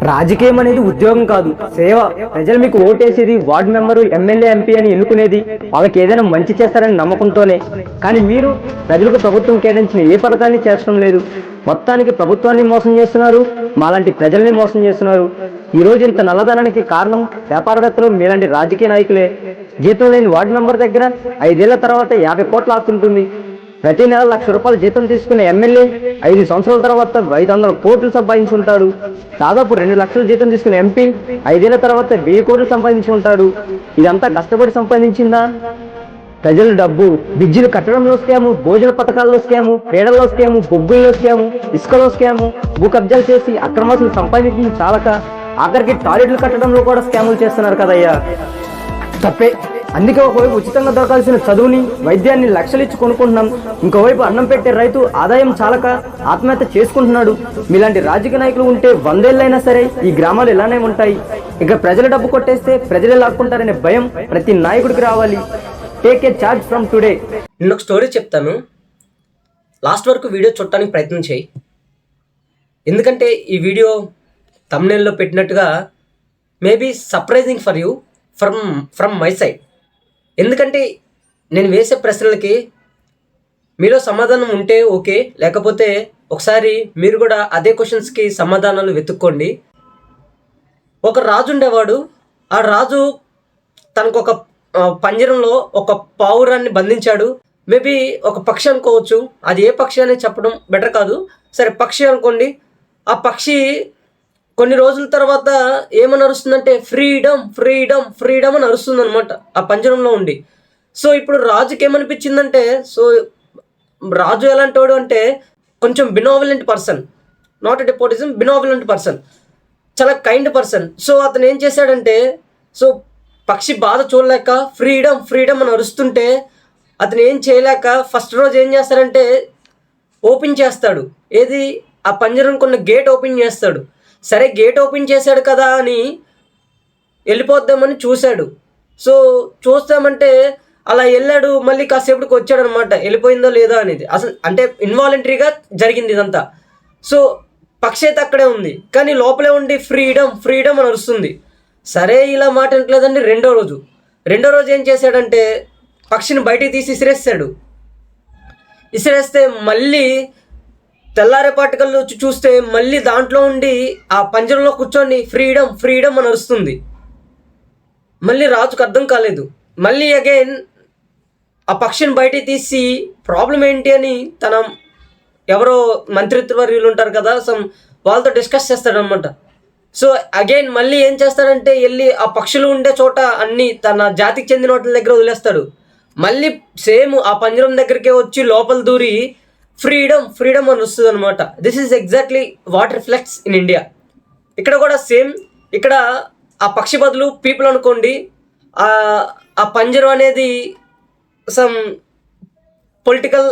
రాజకీయం అనేది ఉద్యోగం కాదు, సేవ. ప్రజలు మీకు ఓటేసేది వార్డు మెంబరు, ఎమ్మెల్యే, ఎంపీ అని ఎన్నుకునేది వాళ్ళకి ఏదైనా మంచి చేస్తారని నమ్మకంతోనే. కానీ మీరు ప్రజలకు ప్రభుత్వం కేటాయించిన ఏ పథకాన్ని చేర్చడం లేదు. మొత్తానికి ప్రభుత్వాన్ని మోసం చేస్తున్నారు, మాలాంటి ప్రజల్ని మోసం చేస్తున్నారు. ఈ రోజు ఇంత నల్లధనానికి కారణం వ్యాపారవేత్తలు, మీలాంటి రాజకీయ నాయకులే. జీతం లేని వార్డు మెంబర్ దగ్గర 5 ఏళ్ల తర్వాత 50 కోట్లు ఆస్తుంటుంది. ప్రతి నెల 1,00,000 రూపాయలు జీతం తీసుకునే ఎమ్మెల్యే 5 సంవత్సరాల తర్వాత 500 కోట్లు సంపాదించుకుంటాడు. దాదాపు 2 లక్షల జీతం తీసుకునే ఎంపీ 5 ఏళ్ల తర్వాత 1000 కోట్లు సంపాదించుకుంటాడు. ఇదంతా కష్టపడి సంపాదించిందా? ప్రజల డబ్బు. బ్రిడ్జిలు కట్టడంలో స్కాము, భోజన పథకాల్లో స్కాము, పేడల్లో స్కాము, బొగ్గుల్లో స్కాము, ఇసుకలో స్కాము, భూ కబ్జాలు చేసి అక్రమాసులు సంపాదించింది చాలక ఆఖరికి టాయిలెట్లు కట్టడంలో కూడా స్కాములు చేస్తున్నారు కదయ్యా. తప్పే. అందుకే ఒకవైపు ఉచితంగా దొరకాల్సిన చదువుని, వైద్యాన్ని లక్షలు ఇచ్చి కొనుక్కుంటున్నాం. ఇంకోవైపు అన్నం పెట్టే రైతు ఆదాయం చాలక ఆత్మహత్య చేసుకుంటున్నాడు. మీలాంటి రాజకీయ నాయకులు ఉంటే 100 ఏళ్ళైనా సరే ఈ గ్రామాలు ఇలానే ఉంటాయి. ఇక ప్రజల డబ్బు కొట్టేస్తే ప్రజలే లాక్కుంటారనే భయం ప్రతి నాయకుడికి రావాలి. Take a charge from today. నేను ఒక స్టోరీ చెప్తాను, లాస్ట్ వరకు వీడియో చూడటానికి ప్రయత్నం చేయి. ఎందుకంటే ఈ వీడియో థంబ్నెయిల్లో పెట్టినట్టుగా maybe surprising for you from my side. ఎందుకంటే నేను వేసే ప్రశ్నలకి మీలో సమాధానం ఉంటే ఓకే, లేకపోతే ఒకసారి మీరు కూడా అదే క్వశ్చన్స్కి సమాధానాలు వెతుక్కోండి. ఒక రాజు ఉండేవాడు. ఆ రాజు తనకు ఒక పంజరంలో ఒక పావురాన్ని బంధించాడు. మేబీ ఒక పక్షి అనుకోవచ్చు, అది ఏ పక్షి అనేది చెప్పడం బెటర్ కాదు, సరే పక్షి అనుకోండి. ఆ పక్షి కొన్ని రోజుల తర్వాత ఏమని అరుస్తుందంటే ఫ్రీడమ్ ఫ్రీడమ్ ఫ్రీడమ్ అని అరుస్తుంది అనమాట ఆ పంజరంలో ఉండి. సో ఇప్పుడు రాజుకి ఏమనిపించిందంటే, సో రాజు ఎలాంటి వాడు అంటే కొంచెం బినోవలెంట్ పర్సన్, నాట్ ఎ డెపోటిజం, బినోవలెంట్ పర్సన్, చాలా కైండ్ పర్సన్. సో అతను ఏం చేశాడంటే, సో పక్షి బాధ చూడలేక ఫ్రీడమ్ ఫ్రీడమ్ అని అరుస్తుంటే అతను ఏం చేయలేక ఫస్ట్ రోజు ఏం చేస్తాడంటే ఓపెన్ చేస్తాడు. ఏది? ఆ పంజరం కొన్న గేట్ ఓపెన్ చేస్తాడు. సరే గేట్ ఓపెన్ చేశాడు కదా అని వెళ్ళిపోద్దామని చూశాడు. సో చూస్తామంటే అలా వెళ్ళాడు, మళ్ళీ కాసేపటికి వచ్చాడు అనమాట, వెళ్ళిపోయిందో లేదో అనేది. అసలు అంటే ఇన్వాలంటరీగా జరిగింది ఇదంతా. సో పక్షి అయితే అక్కడే ఉంది, కానీ లోపలే ఉండి ఫ్రీడమ్ ఫ్రీడమ్ అని అరుస్తుంది. సరే ఇలా మాట అంటలేదండి. రెండో రోజు ఏం చేశాడంటే పక్షిని బయటికి తీసి ఇసిరేస్తే మళ్ళీ తెల్లారేపాటికల్లో వచ్చి చూస్తే మళ్ళీ దాంట్లో ఉండి ఆ పంజరంలో కూర్చొని ఫ్రీడమ్ ఫ్రీడమ్ అని అరుస్తుంది. మళ్ళీ రాజుకు అర్థం కాలేదు. మళ్ళీ అగైన్ ఆ పక్షిని బయటికి తీసి ప్రాబ్లం ఏంటి అని తన ఎవరో మంత్రిత్వవర్యులు ఉంటారు కదా, వాళ్ళతో డిస్కస్ చేస్తాడనమాట. సో అగైన్ మళ్ళీ ఏం చేస్తాడంటే వెళ్ళి ఆ పక్షులు ఉండే చోట అన్ని తన జాతికి చెందిన వాటి దగ్గర వదిలేస్తాడు. మళ్ళీ సేమ్ ఆ పంజరం దగ్గరికే వచ్చి లోపల దూరి ఫ్రీడమ్ ఫ్రీడమ్ అని వస్తుంది అనమాట. This is exactly what reflects in India. ఇక్కడ కూడా సేమ్. ఇక్కడ ఆ పక్షి బదులు పీపుల్ అనుకోండి, ఆ పంజరం అనేది సమ్ పొలిటికల్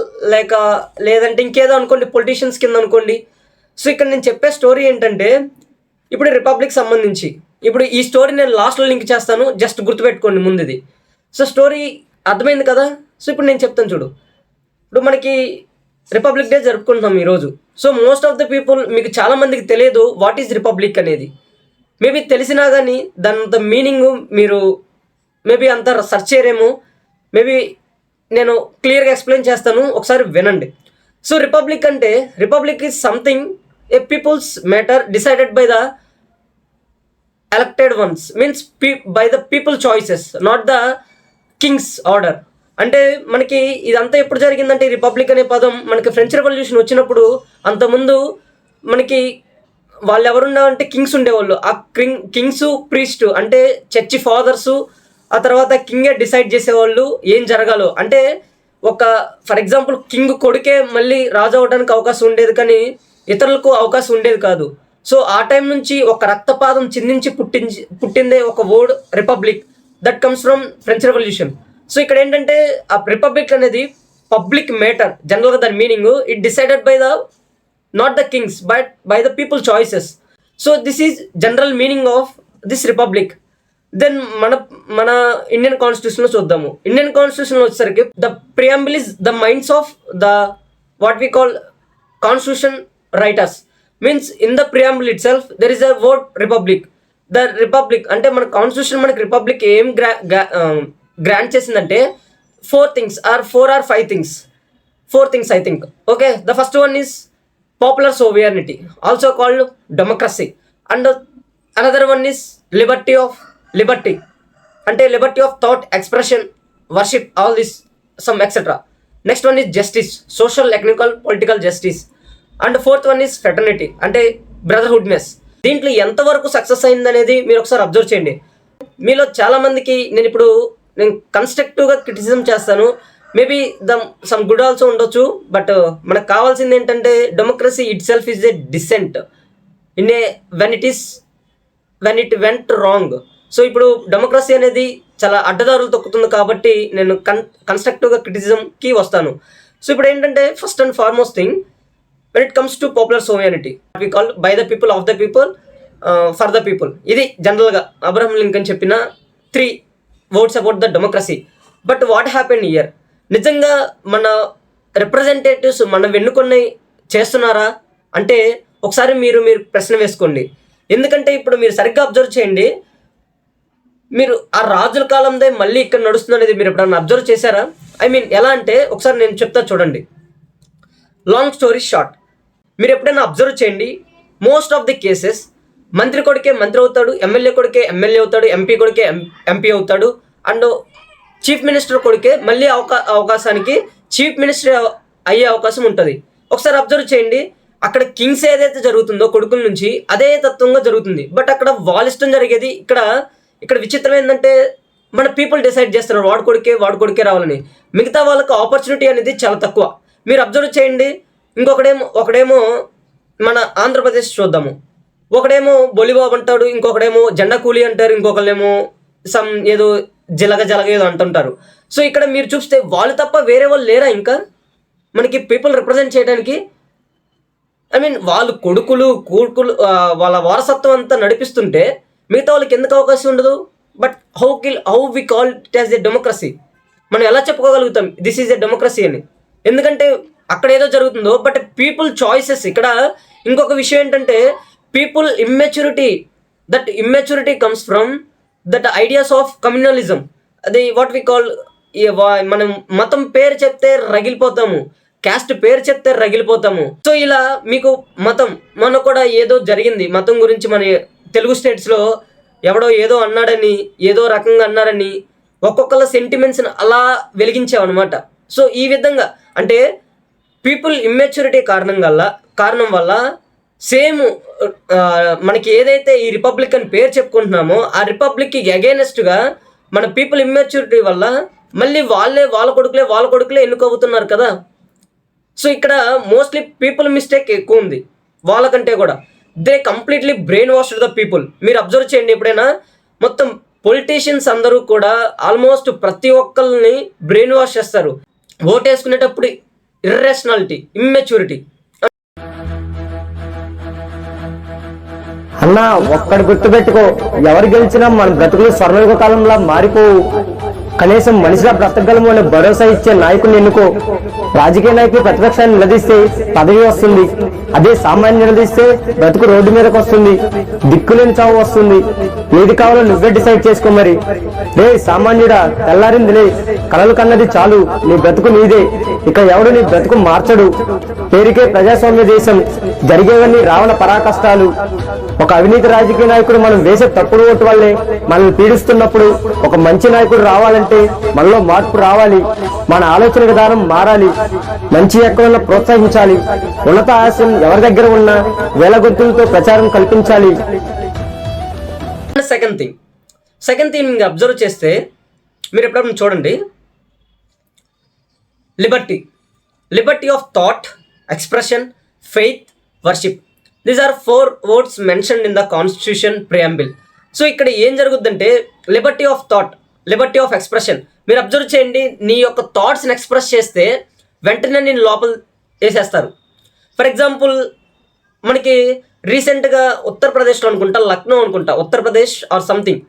లేదంటే ఇంకేదో అనుకోండి, పొలిటీషియన్స్ కింద అనుకోండి. సో ఇక్కడ నేను చెప్పే స్టోరీ ఏంటంటే, ఇప్పుడు రిపబ్లిక్ సంబంధించి, ఇప్పుడు ఈ స్టోరీ నేను లాస్ట్లో లింక్ చేస్తాను, జస్ట్ గుర్తుపెట్టుకోండి ముందుది. సో స్టోరీ అర్థమైంది కదా. సో ఇప్పుడు నేను చెప్తాను చూడు. ఇప్పుడు మనకి రిపబ్లిక్ డే జరుపుకుంటున్నాం ఈరోజు. So most of the people, మీకు చాలామందికి తెలియదు వాట్ ఈజ్ రిపబ్లిక్ అనేది. మేబీ తెలిసినా కానీ దాని అంత మీనింగ్ మీరు మేబీ అంత సెర్చ్ చేయరేమో. మేబీ నేను క్లియర్గా ఎక్స్ప్లెయిన్ చేస్తాను, ఒకసారి వినండి. సో రిపబ్లిక్ అంటే, republic is something a people's matter decided by the elected ones, means by the people choices, not the king's order. అంటే మనకి ఇదంతా ఎప్పుడు జరిగిందంటే, రిపబ్లిక్ అనే పదం మనకి ఫ్రెంచ్ రెవల్యూషన్ వచ్చినప్పుడు, అంతకుముందు మనకి వాళ్ళు ఎవరున్నారంటే కింగ్స్ ఉండేవాళ్ళు. ఆ కింగ్స్ ప్రీస్ట్ అంటే చర్చి ఫాదర్సు, ఆ తర్వాత కింగే డిసైడ్ చేసేవాళ్ళు ఏం జరగాలో. అంటే ఒక ఫర్ ఎగ్జాంపుల్ కింగ్ కొడుకే మళ్ళీ రాజు అవ్వడానికి అవకాశం ఉండేది, కానీ ఇతరులకు అవకాశం ఉండేది కాదు. సో ఆ టైం నుంచి ఒక రక్తపాతం చిందించి పుట్టిందే ఒక word republic, that comes from French revolution. So ఇక్కడ ఏంటంటే ఆ రిపబ్లిక్ అనేది పబ్లిక్ మ్యాటర్, జనరల్గా దాని meaning it decided by the not the kings but by the people choices. So this is general meaning of this republic. Then మన Indian కాన్స్టిట్యూషన్లో చూద్దాము. Indian కాన్స్టిట్యూషన్లో వచ్చేసరికి the preamble is the minds of the what we call constitution writers. Means in the preamble itself there is a word republic. The republic అంటే మన constitution మనకి republic ఏం grant చేసిందంటే 4 things I think. Okay, the first one is popular sovereignty, also called democracy, and another one is liberty అంటే liberty of thought, expression, worship, all this some etc. Next one is justice, social, economical, political justice, and fourth one is fraternity అంటే బ్రదర్హుడ్నెస్. దీంట్లో ఎంతవరకు success అయిందనేది మీరు ఒకసారి observe చేయండి. మీలో చాలా మందికి నేను కన్స్ట్రక్టివ్గా క్రిటిసిజం చేస్తాను, మేబీ సమ్ గుడ్ ఆల్సో ఉండొచ్చు, బట్ మనకు కావాల్సింది ఏంటంటే democracy itself is a dissent in a when it went wrong. So ఇప్పుడు డెమోక్రసీ అనేది చాలా అడ్డదారులు తొక్కుతుంది కాబట్టి నేను కన్స్ట్రక్టివ్గా క్రిటిసిజంకి వస్తాను. సో ఇప్పుడు ఏంటంటే first and foremost thing, when it comes to popular sovereignty, we call by the people, of the people, for the people. ఇది జనరల్గా అబ్రహం లింకన్ చెప్పిన 3 words about the democracy. But what happen here? నిజంగా మన representatives మనం ఎన్నుకొని చేస్తున్నారా అంటే ఒకసారి మీరు ప్రశ్న వేసుకోండి. ఎందుకంటే ఇప్పుడు మీరు సరిగ్గా అబ్జర్వ్ చేయండి, మీరు ఆ రాజుల కాలందే మళ్ళీ ఇక్కడ నడుస్తుంది అనేది మీరు ఎప్పుడన్నా అబ్జర్వ్ చేశారా? ఐ మీన్ ఎలా అంటే ఒకసారి నేను చెప్తా చూడండి. లాంగ్ స్టోరీ షార్ట్, మీరు ఎప్పుడైనా అబ్జర్వ్ చేయండి, మోస్ట్ ఆఫ్ ది కేసెస్ మంత్రి కొడుకే మంత్రి అవుతాడు, ఎమ్మెల్యే కొడుకే ఎమ్మెల్యే అవుతాడు, ఎంపీ కొడుకే ఎంపీ అవుతాడు, అండ్ చీఫ్ మినిస్టర్ కొడుకే మళ్ళీ అవకాశానికి చీఫ్ మినిస్టర్ అయ్యే అవకాశం ఉంటుంది. ఒకసారి అబ్జర్వ్ చేయండి, అక్కడ కింగ్స్ ఏదైతే జరుగుతుందో కొడుకుల నుంచి అదే తత్వంగా జరుగుతుంది. బట్ అక్కడ వాళ్ళ ఇష్టం జరిగేది. ఇక్కడ విచిత్రం ఏంటంటే మన పీపుల్ డిసైడ్ చేస్తున్నారు వాడు కొడుకే రావాలని. మిగతా వాళ్ళకి ఆపర్చునిటీ అనేది చాలా తక్కువ. మీరు అబ్జర్వ్ చేయండి. ఒకడేమో మన ఆంధ్రప్రదేశ్ చూద్దాము, ఒకడేమో బొలిబాబు అంటాడు, ఇంకొకడేమో జెండా కూలీ అంటారు, ఇంకొకళ్ళేమో ఏదో జలగ ఏదో అంటుంటారు. సో ఇక్కడ మీరు చూస్తే వాళ్ళు తప్ప వేరే వాళ్ళు లేరా ఇంకా మనకి పీపుల్ రిప్రజెంట్ చేయడానికి? ఐ మీన్ వాళ్ళు కొడుకులు వాళ్ళ వారసత్వం అంతా నడిపిస్తుంటే మిగతా వాళ్ళకి ఎందుకు అవకాశం ఉండదు? But how we call it as a democracy? మనం ఎలా చెప్పుకోగలుగుతాం దిస్ ఈజ్ ఎ డెమోక్రసీ అని? ఎందుకంటే అక్కడ ఏదో జరుగుతుందో, బట్ పీపుల్ చాయిసెస్. ఇక్కడ ఇంకొక విషయం ఏంటంటే people immaturity comes from that ideas of communalism. అది వాట్ వి కాల్, మనం మతం పేరు చెప్తే రగిలిపోతాము, క్యాస్ట్ పేరు చెప్తే రగిలిపోతాము. సో ఇలా మీకు మొన్న కూడా ఏదో జరిగింది మతం గురించి, మన తెలుగు స్టేట్స్లో ఎవడో ఏదో అన్నాడని, ఏదో రకంగా అన్నారని ఒక్కొక్కళ్ళ సెంటిమెంట్స్ని అలా వెలిగించామన్నమాట. సో ఈ విధంగా అంటే పీపుల్ ఇమ్మెచ్యూరిటీ కారణం వల్ల సేమ్ మనకి ఏదైతే ఈ రిపబ్లిక్ అని పేరు చెప్పుకుంటున్నామో ఆ రిపబ్లిక్కి అగైనెస్ట్గా మన పీపుల్ ఇమ్మెచ్యూరిటీ వల్ల మళ్ళీ వాళ్ళ కొడుకులే ఎన్నుకోబోతున్నారు కదా. సో ఇక్కడ మోస్ట్లీ పీపుల్ మిస్టేక్ ఎక్కువ ఉంది వాళ్ళకంటే కూడా. They completely brain washed the people. మీరు అబ్జర్వ్ చేయండి, ఎప్పుడైనా మొత్తం పొలిటీషియన్స్ అందరూ కూడా ఆల్మోస్ట్ ప్రతి ఒక్కరిని బ్రెయిన్ వాష్ చేస్తారు. ఓటు వేసుకునేటప్పుడు ఇర్రేషనాలిటీ, ఇమ్మెచ్యూరిటీ. అన్నా ఒక్కడి గుర్తుపెట్టుకో, ఎవరు గెలిచినా మన బ్రతుకులు స్వర్ణయుగ కాలంలో మారిపోవు. కనీసం మనిషిలా బ్రతకగలము అనే భరోసా ఇచ్చే నాయకుడిని ఎన్నుకో. రాజకీయ నాయకులు ప్రతిపక్షాన్ని నిలదీస్తే పదవి వస్తుంది, అదే సామాన్య నిలదీస్తే బ్రతుకు రోడ్డు మీదకి వస్తుంది, దిక్కులేని చావు వస్తుంది. ఏది కావాలో నువ్వే డిసైడ్ చేసుకో. మరి రే సామాన్యుడా, తెల్లారిందిలే, కలలు కన్నది చాలు, నీ బ్రతుకు నీదే. ఇక ఎవడు నీ బ్రతుకు మార్చడు. పేరుకే ప్రజాస్వామ్య దేశం, జరిగేవన్నీ రావణ పరాకష్టాలు. ఒక అవినీతి రాజకీయ నాయకుడు మనం వేసే తప్పుడు ఓటు వల్లే మనల్ని పీడిస్తున్నప్పుడు ఒక మంచి నాయకుడు రావాలంటే మనలో మార్పు రావాలి. మన ఆలోచన విధానం మారాలి. మంచి ఎక్కడున్నా ప్రోత్సహించాలి. ఉన్నత ఆశయం ఎవరి దగ్గర ఉన్నా వేల గుర్తులతో ప్రచారం కల్పించాలి. సెకండ్ థింగ్ అబ్జర్వ్ చేస్తే మీరు ఎప్పుడైనా చూడండి, liberty of thought, expression, faith, worship. These are 4 words mentioned in the constitution preamble. So ఇక్కడ ఏం జరుగుతుందంటే liberty of thought, liberty of expression. మీరు అబ్జర్వ్ చేయండి, నీ యొక్క థాట్స్ని ఎక్స్ప్రెస్ చేస్తే వెంటనే నేను లోపల వేసేస్తారు. ఫర్ ఎగ్జాంపుల్ మనకి రీసెంట్గా ఉత్తరప్రదేశ్లో అనుకుంటా, లక్నో అనుకుంటా, ఉత్తరప్రదేశ్ ఆర్ సంథింగ్,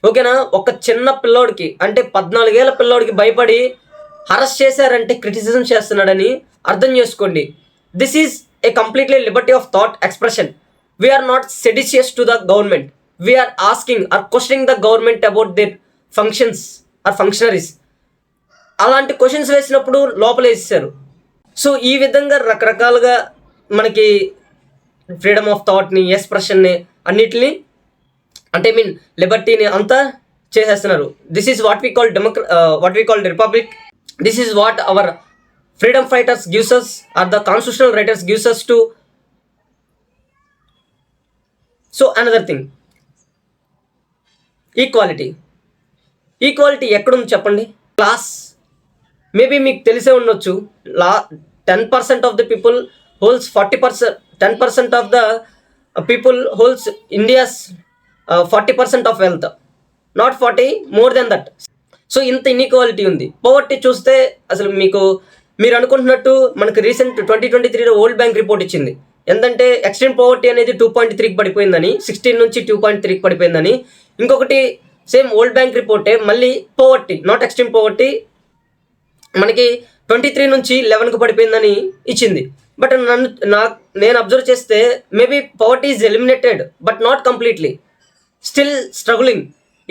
ఓకేనా, ఒక చిన్న పిల్లోడికి అంటే 14 ఏళ్ల పిల్లోడికి భయపడి అరెస్ట్ చేశారంటే క్రిటిసిజం చేస్తున్నాడని అర్థం చేసుకోండి. This is a completely liberty of thought expression. We are not seditious to the government. We are asking or questioning the government about their functions or functionaries. అలాంటి క్వశ్చన్స్ వేసినప్పుడు లోపల వేసేసారు. సో ఈ విధంగా రకరకాలుగా మనకి ఫ్రీడమ్ ఆఫ్ థాట్ని, ఎక్స్ప్రెషన్ని అన్నిటిని అంటే లిబర్టీని అంతా చేసేస్తున్నారు. This is what we call republic. This is what our freedom fighters gives us or the constitutional writers gives us to. So another thing, equality ఎక్కడుంది చెప్పండి? క్లాస్ మేబీ మీకు తెలిసే ఉండొచ్చు. 10% of the people holds 40%, 10% of the people holds India's 40% of wealth, not 40, more than that. So ఇంత inequality ఉంది. Poverty చూస్తే అసలు మీరు అనుకుంటున్నట్టు మనకు రీసెంట్ 2023లో వరల్డ్ బ్యాంక్ రిపోర్ట్ ఇచ్చింది. ఎంతంటే ఎక్స్ట్రీమ్ పవర్టీ అనేది 2.3కి పడిపోయిందని, 16 నుంచి 2.3కి పడిపోయిందని. ఇంకొకటి సేమ్ వరల్డ్ బ్యాంక్ రిపోర్టే మళ్ళీ పవర్టీ, నాట్ ఎక్స్ట్రీమ్ పవర్టీ, మనకి 23 నుంచి 11కి పడిపోయిందని ఇచ్చింది. బట్ నేను అబ్జర్వ్ చేస్తే maybe poverty is eliminated but not completely, still struggling.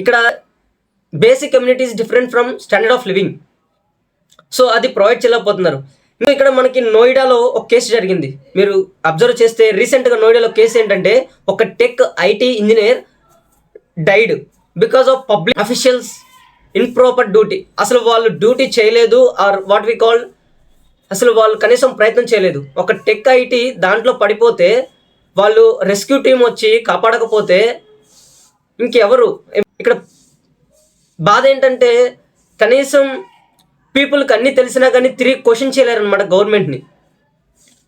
ఇక్కడ basic communities different from standard of living. So అది ప్రొవైడ్ చేయలేకపోతున్నారు. ఇంకా ఇక్కడ మనకి నోయిడాలో ఒక కేసు జరిగింది. మీరు అబ్జర్వ్ చేస్తే రీసెంట్గా నోయిడాలో కేసు ఏంటంటే ఒక tech IT engineer died because of public officials improper duty. అసలు వాళ్ళు డ్యూటీ చేయలేదు, ఆర్ వాట్ వి కాల్ అసలు వాళ్ళు కనీసం ప్రయత్నం చేయలేదు. ఒక టెక్ ఐటీ దాంట్లో పడిపోతే వాళ్ళు రెస్క్యూ టీం వచ్చి కాపాడకపోతే ఇంకెవరు? ఇక్కడ బాధ ఏంటంటే కనీసం పీపుల్కి అన్నీ తెలిసినా కానీ తిరిగి క్వశ్చన్ చేయలేరనమాట గవర్నమెంట్ని.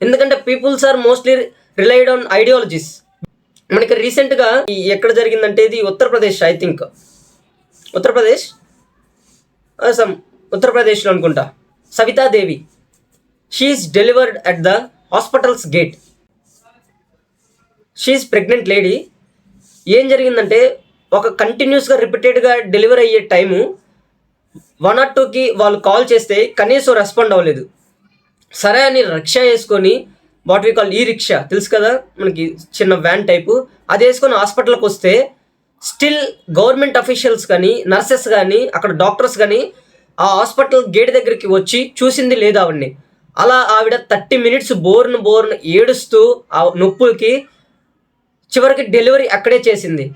ఎందుకంటే peoples are mostly relied on ideologies. మనకి రీసెంట్గా ఎక్కడ జరిగిందంటే ఇది ఉత్తరప్రదేశ్, ఐ థింక్ ఉత్తరప్రదేశ్లో అనుకుంటా. సవితాదేవి, she is delivered at the hospitals gate. She is pregnant lady. ఏం జరిగిందంటే ఒక కంటిన్యూస్గా రిపీటెడ్గా డెలివరీ అయ్యే టైము 1 or 2కి వాళ్ళు కాల్ చేస్తే కనీసం రెస్పాండ్ అవ్వలేదు. సరే అని రిక్షా వేసుకొని, వాట్ వీ కాల్ ఈ రిక్షా తెలుసు కదా మనకి, చిన్న వ్యాన్ టైపు, అది వేసుకొని హాస్పిటల్కి వస్తే స్టిల్ గవర్నమెంట్ అఫీషియల్స్ కానీ, నర్సెస్ కానీ, అక్కడ డాక్టర్స్ కానీ ఆ హాస్పిటల్ గేట్ దగ్గరికి వచ్చి చూసింది లేదు ఆవిడని. అలా ఆవిడ 30 minutes బోర్ను ఏడుస్తూ ఆ నొప్పులకి చివరికి డెలివరీ అక్కడే చేసింది.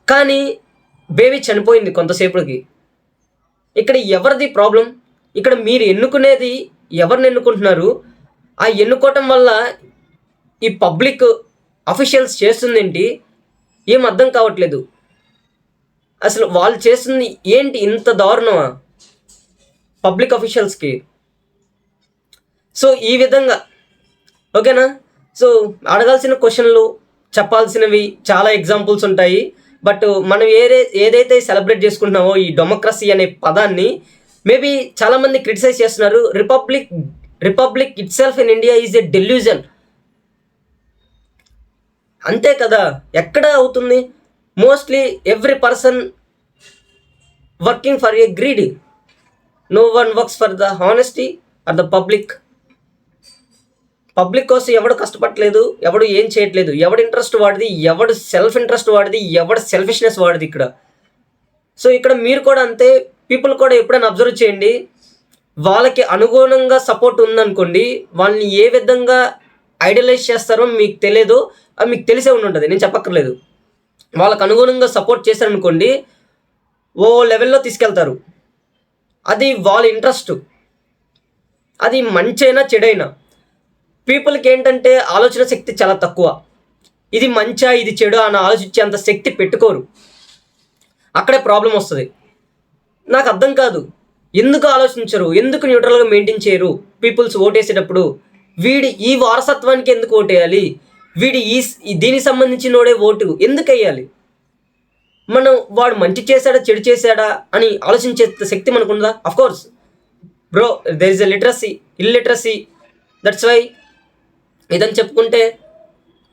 కానీ బేబీ చనిపోయింది కొంతసేపటికి. ఇక్కడ ఎవరిది ప్రాబ్లం? ఇక్కడ మీరు ఎన్నుకునేది ఎవరిని ఎన్నుకుంటున్నారు? ఆ ఎన్నుకోవటం వల్ల ఈ పబ్లిక్ అఫీషియల్స్ చేస్తుందేంటి ఏం అర్థం కావట్లేదు. అసలు వాళ్ళు చేస్తుంది ఏంటి ఇంత దారుణమా పబ్లిక్ అఫీషియల్స్కి? సో ఈ విధంగా ఓకేనా. సో అడగాల్సిన క్వశ్చన్లు, చెప్పాల్సినవి చాలా ఎగ్జాంపుల్స్ ఉంటాయి. బట్ మనం ఏదైతే సెలబ్రేట్ చేసుకుంటున్నామో ఈ డెమోక్రసీ అనే పదాన్ని మేబీ చాలామంది క్రిటిసైజ్ చేస్తున్నారు. Republic itself in India is a delusion. అంతే కదా, ఎక్కడ అవుతుంది? Mostly every person working for a greedy. No one works for the honesty or the public కోసం ఎవడు కష్టపడలేదు, ఎవడు ఏం చేయట్లేదు. ఎవడు ఇంట్రెస్ట్ వాడిది, ఎవడు సెల్ఫ్ ఇంట్రెస్ట్ వాడిది, ఎవడు సెల్ఫిష్నెస్ వాడిది ఇక్కడ. సో ఇక్కడ మీరు కూడా అంతే. పీపుల్ కూడా ఎప్పుడైనా అబ్జర్వ్ చేయండి. వాళ్ళకి అనుగుణంగా సపోర్ట్ ఉందనుకోండి, వాళ్ళని ఏ విధంగా ఐడియలైజ్ చేస్తారో మీకు తెలియదు, అది మీకు తెలిసే ఉంటుంది, నేను చెప్పక్కర్లేదు. వాళ్ళకు అనుగుణంగా సపోర్ట్ చేశారనుకోండి, ఓ లెవెల్లో తీసుకెళ్తారు. అది వాళ్ళ ఇంట్రెస్ట్, అది మంచైనా చెడైనా. పీపుల్కి ఏంటంటే ఆలోచన శక్తి చాలా తక్కువ. ఇది మంచా ఇది చెడు అని ఆలోచించేంత శక్తి పెట్టుకోరు. అక్కడే ప్రాబ్లం వస్తుంది. నాకు అర్థం కాదు, ఎందుకు ఆలోచించరు, ఎందుకు న్యూట్రల్గా మెయింటైన్ చేయరు? పీపుల్స్ ఓటేసేటప్పుడు వీడి ఈ వారసత్వానికి ఎందుకు ఓటేయాలి, వీడి దీనికి సంబంధించినోడే ఓటు ఎందుకు వేయాలి? మనం వాడు మంచి చేశాడా చెడు చేశాడా అని ఆలోచించే శక్తి మనకుందా? Of course bro, there is a literacy, illiteracy, that's why ఇదని చెప్పుకుంటే.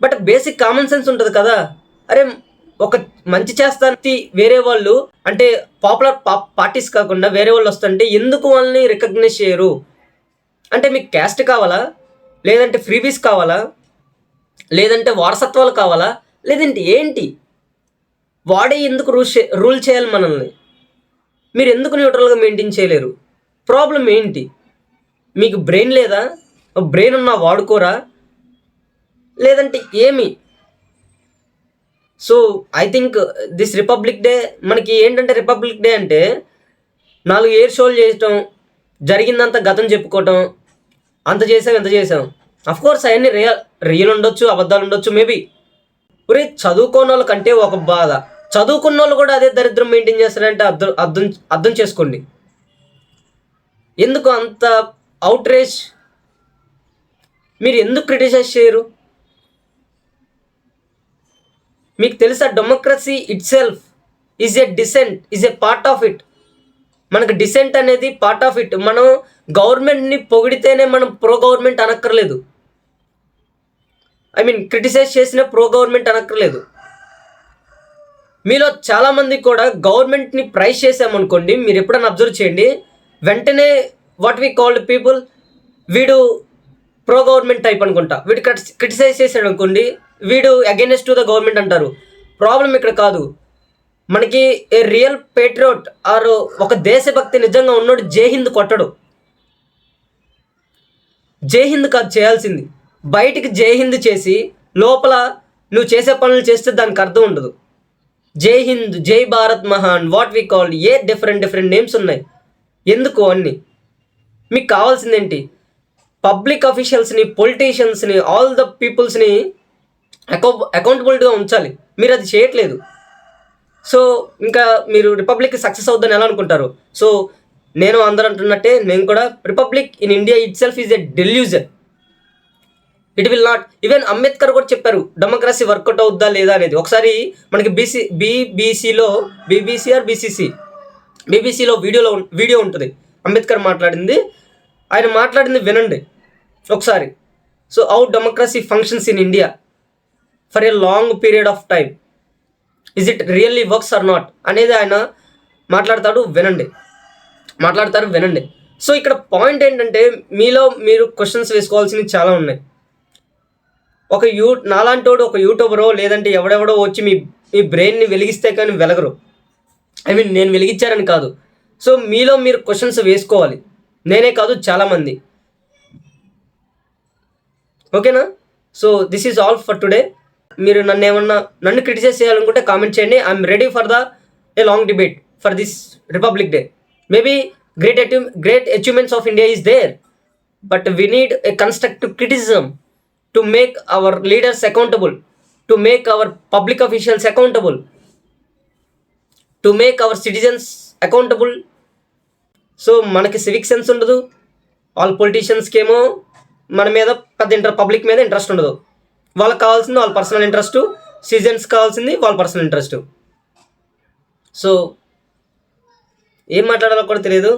బట్ బేసిక్ కామన్ సెన్స్ ఉంటుంది కదా. అరే ఒక మంచి చేస్తానికి వేరే వాళ్ళు అంటే పాపులర్ పార్టీస్ కాకుండా వేరే వాళ్ళు వస్తుంటే ఎందుకు వాళ్ళని రికగ్నైజ్ చేయరు? అంటే మీకు క్యాస్ట్ కావాలా? లేదంటే ఫ్రీబీస్ కావాలా, లేదంటే వారసత్వాలు కావాలా, లేదంటే ఏంటి? వాడే ఎందుకు రూల్ చేయాలి మనల్ని? మీరు ఎందుకు న్యూట్రల్గా మెయింటైన్ చేయలేరు? ప్రాబ్లం ఏంటి? మీకు బ్రెయిన్ లేదా? బ్రెయిన్ ఉన్నా వాడుకోరా, లేదంటే ఏమి? So I think this republic day మనకి ఏంటంటే, రిపబ్లిక్ డే అంటే 4 ఎయిర్ షోలు చేయటం, జరిగిందంతా గతం చెప్పుకోవటం, అంత చేసాం ఇంత చేసాం. కోర్స్ అవన్నీ రియల్ ఉండొచ్చు, అబద్ధాలు ఉండొచ్చు మేబీ. ఒరే చదువుకోని వాళ్ళకంటే ఒక బాధ, చదువుకున్న వాళ్ళు కూడా అదే దరిద్రం మెయింటైన్ చేస్తారంటే అర్థం చేసుకోండి. ఎందుకు అంత అవుట్రేజ్? మీరు ఎందుకు క్రిటిసైజ్ చేయరు? మీకు తెలుసా, democracy itself is a dissent, is a part of it. మనకు డిసెంట్ అనేది పార్ట్ ఆఫ్ ఇట్. మనం గవర్నమెంట్ని పొగిడితేనే మనం ప్రో గవర్నమెంట్ అనక్కర్లేదు. క్రిటిసైజ్ చేసిన ప్రో గవర్నమెంట్ అనక్కర్లేదు. మీలో చాలామంది కూడా గవర్నమెంట్ని ప్రైజ్ చేసామనుకోండి, మీరు ఎప్పుడైనా అబ్జర్వ్ చేయండి, వెంటనే వాట్ వీ కాల్డ్ పీపుల్, వీడు ప్రో గవర్నమెంట్ టైప్ అనుకుంటా, వీడు క్రిటిసైజ్ చేశాడు అనుకోండి, వీడు అగైనెస్ట్ టు ద గవర్నమెంట్ అంటారు. ప్రాబ్లం ఇక్కడ కాదు. మనకి ఏ రియల్ పేట్రియాట్ ఆర్ ఒక దేశభక్తి నిజంగా ఉన్నోడు జై హింద్ కొట్టడు. జై హింద్ కాదు చేయాల్సింది, బయటికి జై హింద్ చేసి లోపల నువ్వు చేసే పనులు చేస్తే దానికి అర్థం ఉండదు. జై హింద్, జై భారత్ మహాన్, what we call, different names ఉన్నాయి. ఎందుకు అన్ని? మీకు కావాల్సిందేంటి? పబ్లిక్ అఫీషియల్స్ని, పొలిటీషియన్స్ని, ఆల్ ద పీపుల్స్ని అకౌంటబిలిటీగా ఉంచాలి. మీరు అది చేయట్లేదు. సో ఇంకా మీరు రిపబ్లిక్ సక్సెస్ అవుద్దని ఎలా అనుకుంటారు? సో నేను అందరూ అంటున్నట్టే నేను కూడా, republic in India it self is a delusion. It will not. Even Ambedkar కూడా చెప్పారు డెమోక్రసీ వర్కౌట్ అవుద్దా లేదా అనేది. ఒకసారి మనకి బీబీసీలో వీడియో ఉంటుంది, అంబేద్కర్ మాట్లాడింది. ఆయన మాట్లాడింది వినండి ఒకసారి. So how democracy functions in India for a long period of time, is it really works or not అనేది ఆయన మాట్లాడతారు వినండి. సో ఇక్కడ పాయింట్ ఏంటంటే, మీలో మీరు క్వశ్చన్స్ వేసుకోవాల్సినవి చాలా ఉన్నాయి. నాలాంటోడు ఒక యూట్యూబరో లేదంటే ఎవడెవడో వచ్చి మీ బ్రెయిన్ని వెలిగిస్తే కానీ వెలగరు. నేను వెలిగించారని కాదు. సో మీలో మీరు క్వశ్చన్స్ వేసుకోవాలి, నేనే కాదు చాలామంది. ఓకేనా? So this is all for today. మీరు నన్ను క్రిటిసైజ్ చేయాలనుకుంటే కామెంట్ చేయండి. I'm ready for a long debate for this republic day. Maybe great achievements of India is there, but we need a constructive criticism to make our leaders accountable, to make our public officials accountable, to make our citizens accountable. So మనకి civic sense ఉండదు, వాళ్ళ పొలిటీషియన్స్కి ఏమో మన మీద public మీద interest ఉండదు. వాళ్ళకి కావాల్సింది వాళ్ళ పర్సనల్ ఇంట్రెస్ట్, సిటిజన్స్ కావాల్సింది వాళ్ళ పర్సనల్ ఇంట్రెస్ట్. సో ఏం మాట్లాడాలో కూడా తెలియదు.